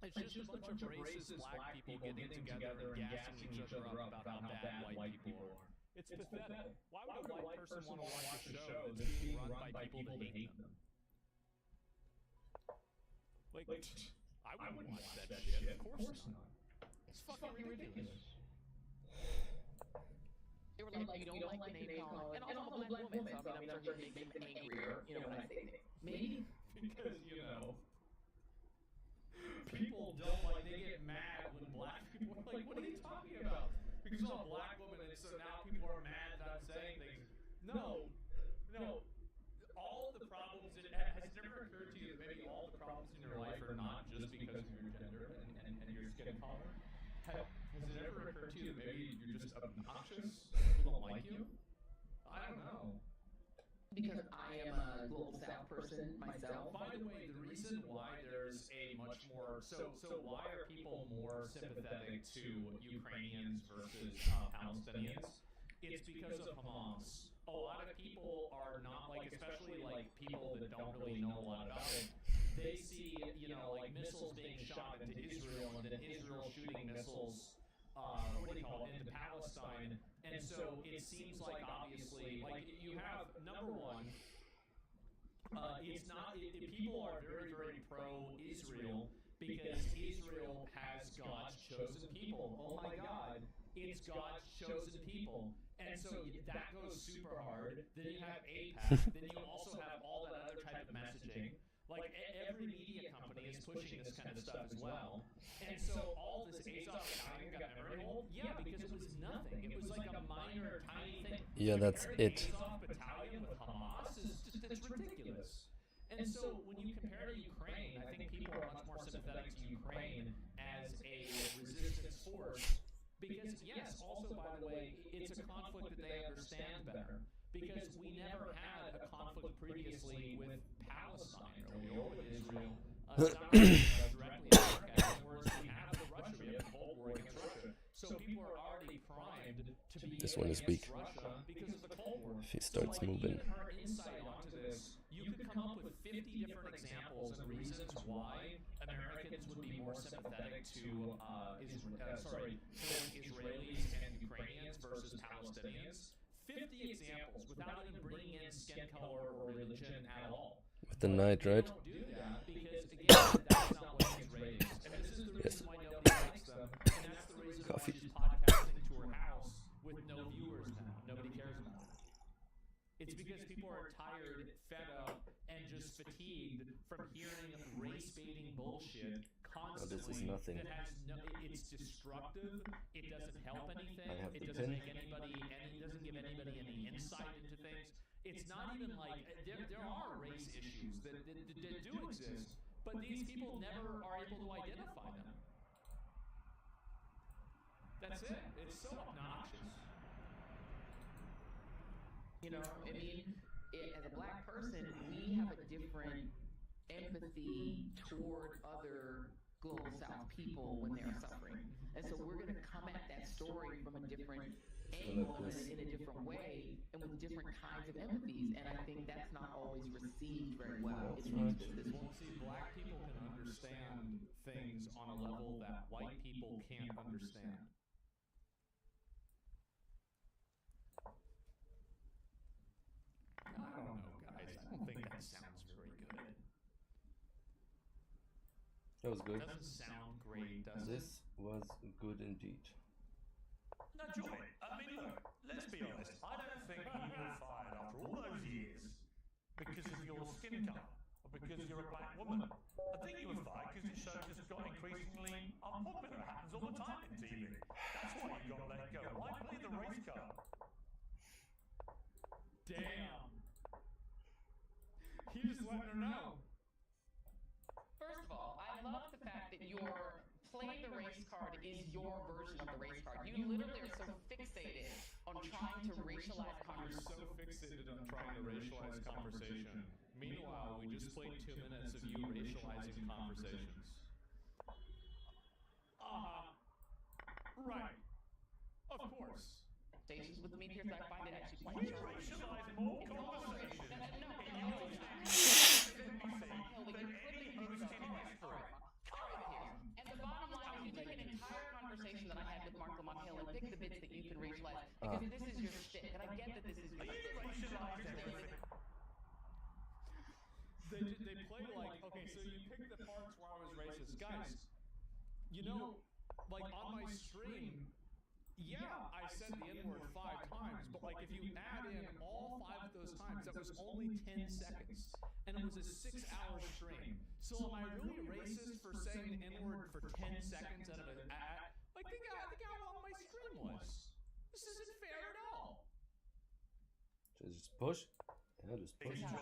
It's just a bunch of racist black people getting together and gassing each other up about how bad white people are. It's pathetic. Why would a white person want to watch a show that's being run by people that hate them? Like, I wouldn't watch that shit. Of course not. It's fucking ridiculous. They were like, you don't like the name calling. And also I'm a black woman, so I mean, I'm sure it makes them angrier, when I say things. Maybe. Because, people don't they get mad when black people are like, what are you talking about? Because I'm a black woman, and so now people are mad that I'm saying things. No. All the problems, has it never occurred to you that maybe all the problems in your life are not just because of your gender and your skin color? Has it ever occurred to you that maybe you're just obnoxious? People don't like you? I don't know. Because I am a global south person myself. By the way, the reason why there's a much more so why are people more sympathetic to Ukrainians versus Palestinians? It's because of Hamas. A lot of people are not especially people that don't really know a lot about it. They see missiles being shot into Israel and then Israel shooting missiles. Into Palestine, and so it seems like obviously, you have number one, it's not. People are very, very pro-Israel because Israel has God's chosen people. Oh my God, it's God's chosen people, and so that goes super hard. Then you have AIPAC. Then you also have all that other type of messaging. Every media company is pushing this kind of stuff as well. And so all this Azov battalion got memory hold? Yeah, because it was nothing. It was like a minor, tiny thing. Yeah, that's it. Azov battalion with Hamas it's ridiculous. And so when you compare to Ukraine, I think people are much more sympathetic to Ukraine as a resistance force. Because yes, also by the way, it's a conflict that they understand better. Because we never had a conflict previously with Palestine, or we war with Israel, it's not directly America, whereas we have the Russia, we have the Cold War against Russia. So people are already primed to be This one is against weak. Russia because of the Cold War. If he starts moving. Even her insight onto this, you could come up with 50 different examples and reasons why Americans would be more sympathetic to Israelis and Ukrainians versus Palestinians. 50 examples without even bringing in skin color or religion at all. With the knight, right? Don't do that because, again, that's not what his ratings. And this is the reason why nobody likes them, and that's the reason why Coffee. she's podcasting to her house with no viewers now. Nobody cares about it. It's because people are tired, fed up, and just fatigued from hearing race-baiting bullshit constantly. this is nothing. That has it's destructive. It doesn't help anything. I have It the doesn't pin. make anybody. It doesn't give anybody any insight into things. It's not even like there are race issues that do exist, but these people never are able to identify them. That's it. It's so obnoxious. You know, I mean, as a black person, we have a different empathy toward other global south people when they're suffering. And so we're going to come at that story from a different angle and in a different way and with different kinds of empathies. And I think that's not always received very well. It's just this one. See, black people can understand things on a level that white people can't understand. I don't know, guys. I don't think that sounds very good. That was good. Doesn't sound great, does it? This was good indeed. No, Joy, I mean, look, let's be honest. I don't think you were fired after all those years because of your skin colour or because you're a black woman. I think you were fired because your show just got increasingly unpopular. It happens all the time in TV. That's why you got let go. Why play the race card? Damn. He just letting her know. First of all, I love the fact that your play the race card is your version of the race card. You literally are so fixated on trying to racialize You're conversation. so fixated on trying to racialize conversation. Meanwhile, we just played 2 minutes of you racializing conversations. Right. Of course. Conversations with me Pierce, I find it actually quite charming. Racialise more conversations in your chat than any host in history. And the bottom line is you take an entire conversation that I had with Mark Lamont Hill and pick the bits that you can racialize because this is your shtick, and I get that this is your shtick. Racialise everything. They play like, okay, so you pick the parts where I was racist. Guys, you know, like on my stream, yeah, I said the N-word 5 times, but like if you add in all 5 of those times, that was only 10 seconds. And it was a 6-hour stream. So am I really racist for saying the N-word for 10 seconds out of an ad? Like, think how long my stream was. This isn't fair at all. Just push. Yeah, just push. I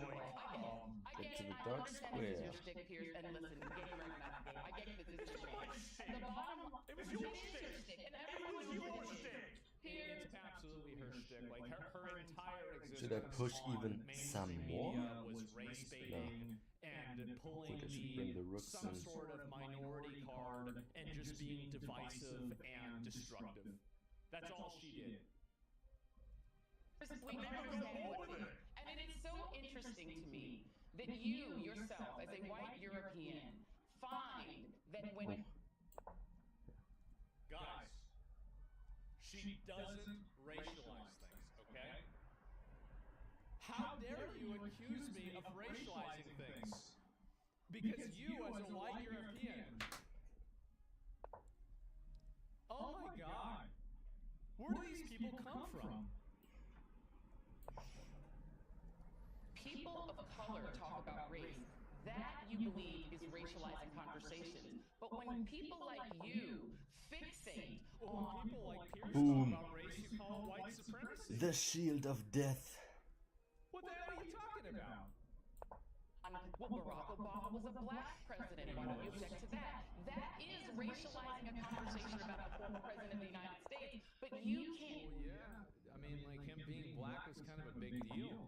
Get get to it. the I dark understand square. this is your shtick, Pierce, and listen, game right now, game. I get that this is your shtick. The bottom line, It was your it is your shtick, and everyone It was knows your it is. shtick. Pierce, It's absolutely her shtick. Like her entire existence. Should I push on even mainstream some more? media was race baiting and pulling I should bring the rooks some in. sort of minority card and just being divisive and destructive. That's all she did. we never understand what it is. And it is so interesting to me that you, yourself, as a white European, find that when Guys, she doesn't racialize things, okay? How dare you accuse me of racializing things? Because you, as a white European, oh my God, where do these people come from? people of color talk about race, that you believe is racializing conversations. But when people like you fixate When people like Pierce Boom. talk about race, you call it white supremacy. The shield of death. What the hell are you talking about? well, Barack Obama was a black president. Why don't you object to that? That is racializing a conversation about the former president of the United States. But you can't. Well, yeah. I mean, like him being black was kind of a big deal.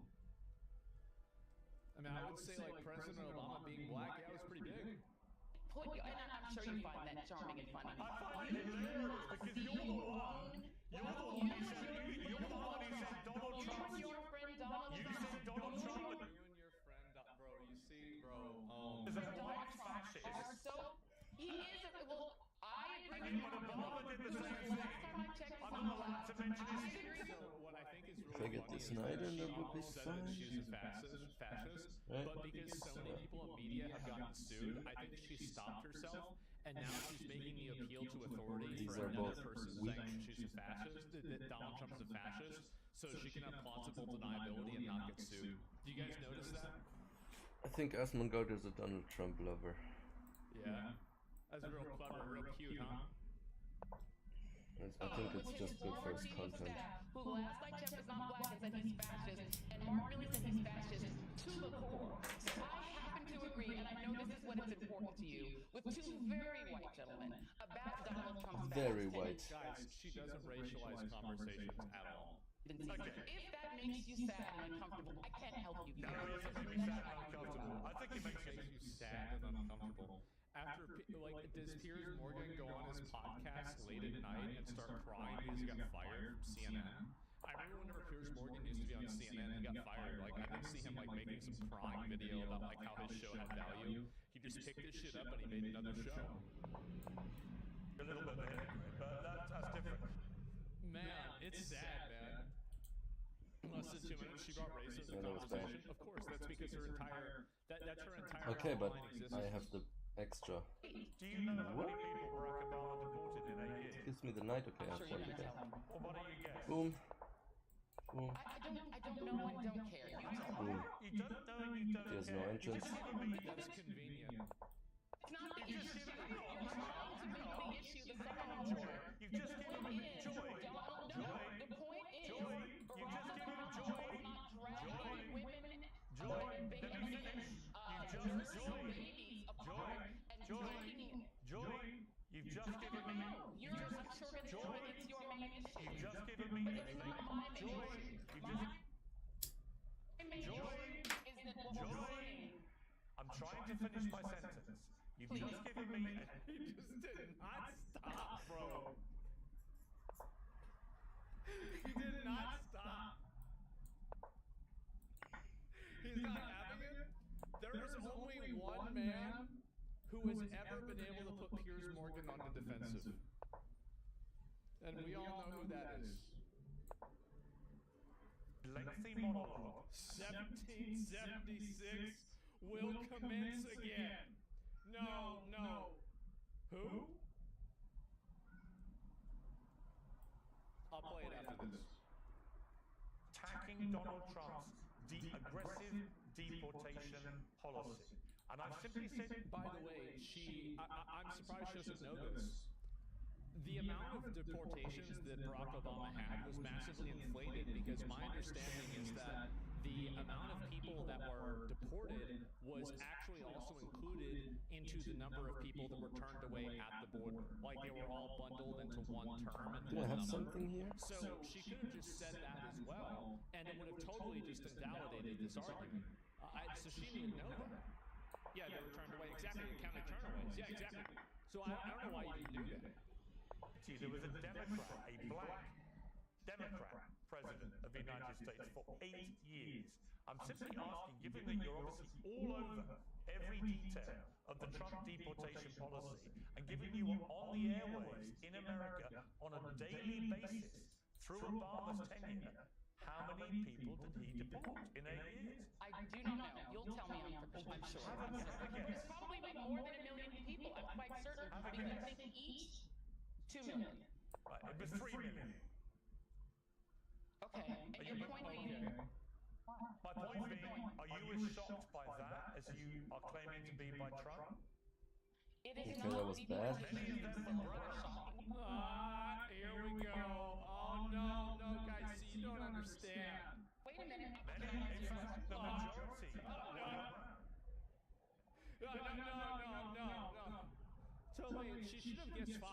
I mean, I would say like President Obama being black, yeah, was pretty big. And I'm sure you find that charming and funny. I find it hilarious because you're the one who said Donald Trump. Your friend Donald You Trump. said Donald Trump. You and your friend, bro. You see, bro. Oh, Is a Donald white Trump are fascist. so. He is. Well, I agree And with yet you. Obama did the same Last thing. time I checked, I'm not allowed to mention I his agree. So what I think is If I really get funny this is night that in, she that would be almost said that fine. she's a fascist, Right. but because so many people in media have gotten sued, I think she stopped herself, and now she's making the appeal to authority These for are another both person weak. saying she's a fascist, that Donald Trump is a fascist, so she can have plausible deniability and not get sued. Do you guys notice that? I think Asmongold is a Donald Trump lover. Yeah. That's real clever, real cute, huh? I think it's just good for his content. Who last night checked is not black and said he's fascist, and Mark really said he's fascist to the core. So I happen to agree, and I know this is what is important to you, with two very white gentlemen about Donald Trump's Very fascist white. Guys, she doesn't racialize conversations at all. tendencies. If that makes you sad and uncomfortable, I can't help you. No, it doesn't make me sad and uncomfortable. I think it makes Makes you. you sad and uncomfortable. After, does Piers Morgan go on his podcast late at night and start crying because he got fired from CNN? I remember whenever Piers Morgan used to be on CNN and got fired, like I didn't see him like making some crying video about like how his show had value. He just picked his shit up and he made another show. A little bit of a hypocrite, but that's different. Man, it's sad, man. Less than 2 minutes, she brought race into the Yeah, that was bad. conversation. Of course, that's because her entire that's her entire Okay, but online existence. I have the extra. Do you know how many people Barack Obama deported in 8 years? Gives me the night. Okay, I'm I'll sure tell you're you gonna that. tell him. Well, why don't you guess? Boom. Boom. I don't know and don't care. You tell me. Boom. You don't know and you don't There's no care. entrance. You just give me. That's convenient. It's not the You issue. just give You're me. trying to make the issue the second Joy. order. You've just The given point me is, joy. Donald, Joy. no, the point is, Joy. Barack You've just given Obama joy. is not dragging Joy. women, Joy. and Let me babies, finish. You've just nursing joy. babies apart Joy. and Joy. dragging it. Joy. You've just given me. You're I'm sure gonna tell me it's your main issue. You've just given me. But it's not my main Joy. issue. You've My just. main Joy. issue is that what we're Joy. saying. I'm trying to finish my sentence. You've Please. just given me. He just did not stop, bro. He did not stop. He's not having it. There is only one man who has ever been able to put Piers Morgan on the defensive. And we all know who that is. Lengthy monologue. 1776 will commence again. No, no. Who? I'll play it after this. Attacking Donald Trump's aggressive deportation policy. And I've simply said, By the way, I'm surprised she doesn't know this. The amount of deportations that Barack Obama had was massively inflated because my understanding is that the amount of people that were deported was actually also included into the number of people that were turned away at the border. Like they were all bundled into one term and Do I one have number. something here? So she could have just said that as well, and it would have totally just invalidated this argument. So she didn't even know that. Yeah, they were turned away. Exactly, they counted turnaways. Yeah, exactly. So I don't know why you didn't do that. see, there was a Democrat, a black Democrat president of the United States for 8 years. I'm simply asking, given that you're obviously all over every detail of the Trump deportation policy, and given you were on the airwaves in America on a daily basis through Obama's tenure, how many people did he deport in 8 years? I do not know. You'll tell me I'm sure. Have a guess. There's probably like more than 1 million people. I'm quite certain Have a because guess. I think each 2 million. Right, it was 3 million. Okay. And your point being, My point being, are you as shocked by that as you are claiming to be by Trump? it is Okay, not that was bad. Many of them were black. Here we go. Oh no, no, guys, see, you don't understand. Wait a minute. Many, in fact, the majority. No. Totally, she should have guessed 5.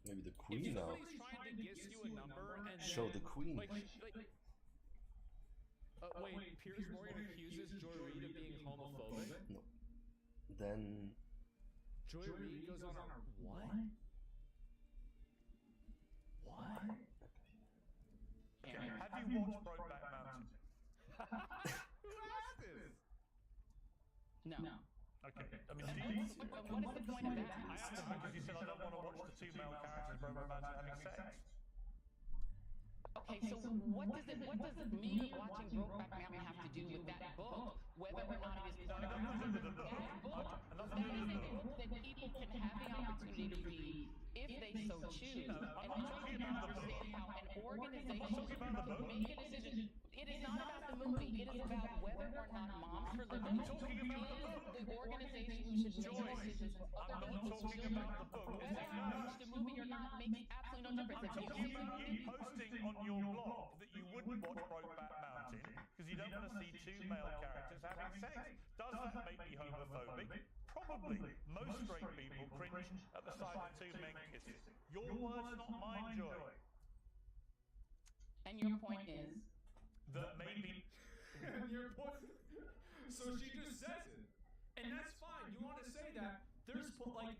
Maybe the If queen now. somebody's trying to guess you a number and Show then, the queen. like, Wait, Piers Morgan accuses Joy Reid of being homophobic? No. Then Joy Reid goes on a what? What? Okay, have you watched Brokeback Mountain? Who asked this? No. Okay. I mean, And do you... what is the point of that? I asked him because you said I don't want to watch the two male characters in Brokeback Mountain having sex. Okay, so what does me watching Brokeback Mountain have to do with that book? Whether or not it is pornography, that book that is a book that people can have the opportunity to read if they so choose. And I'm trying to understand how an organization can make a decision. It is not about the movie. It is about whether or not Moms for Liberty is the organization who should make decisions for other people's children. Whether I watch the movie or not makes absolutely no difference. If you You posting on your blog that you wouldn't watch Brokeback Mountain because you don't want to see two male characters having sex. Does that make me homophobic? Probably. Most straight people cringe at the sight of two men kissing. Your words, not mine, Joy. And your point is? That maybe... And your point... So she just says it. And that's fine. You want to say that. There's, like,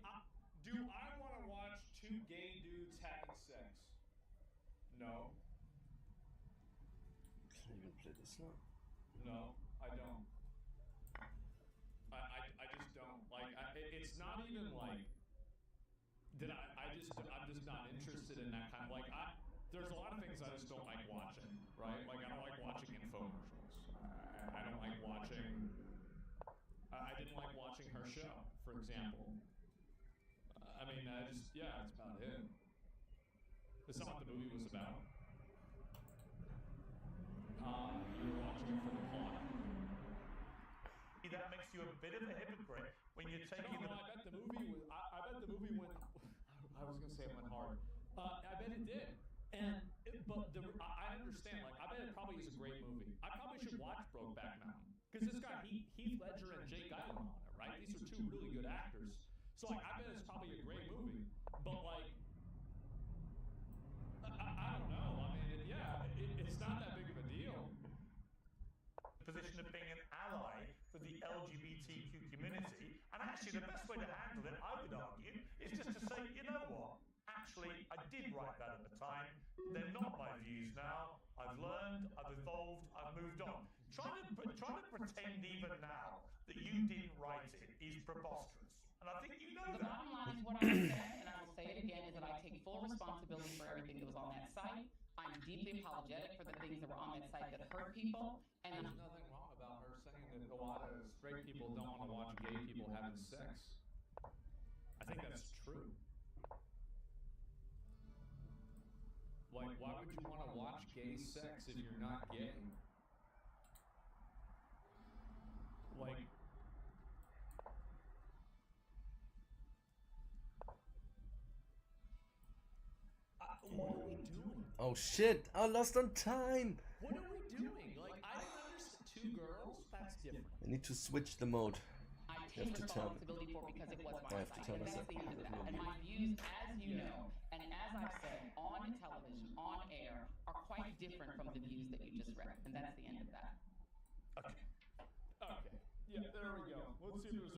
do I want to watch two gay dudes having sex? No. can I even play this now? No, I don't. I just don't. Like, it's not even like that. I'm just not interested in that kind of, like, there's a lot of things I just don't like watching, right? Like, I don't like watching infomercials. I don't like watching, I didn't like watching her show, for example. I mean, yeah, that's about it. That's not what the movie was about. You were watching it for the plot. That makes you a bit of a hypocrite when you're taking No, I bet the movie was. I bet the movie went. I was gonna say it went hard. I bet it did. I understand. Like, I bet it probably is a great movie. I probably should watch Brokeback Mountain because this guy, Heath Ledger and Jake Gyllenhaal on it, right? These are two really good actors. So, like, I bet it's probably a great movie. But, like, I don't know. I mean, it's not that big of a deal. Position of being an ally for the LGBTQ community, and actually the best way to handle it, I would argue, is just to say, you know what? Actually, I did write that at the time. They're not my views now. I've learned, I've evolved, I've moved on. Trying to pretend even now that you didn't write it is preposterous. And I think you know The that. bottom line is what I said, and I will say it again, is that I take full responsibility for everything that was on that site. I'm deeply apologetic for the things that were on that site that hurt people. And There's nothing wrong about her saying that a lot of straight people don't want to watch gay people having sex. I think that's true. Like, why would you want to watch gay sex if you're not gay? Like, what are we doing? Oh shit! I lost on time! What are we doing? Like, I don't understand. Two girls? That's different. I need to switch the mode. I You take have to tell me. responsibility for it because it was I my have to site. tell And that's myself. the end of that. And my views, as you know, and as I've said, on television, on air, are quite different from the views that you just read. And that's the end of that. Okay. Yeah, there we go. Let's see if there's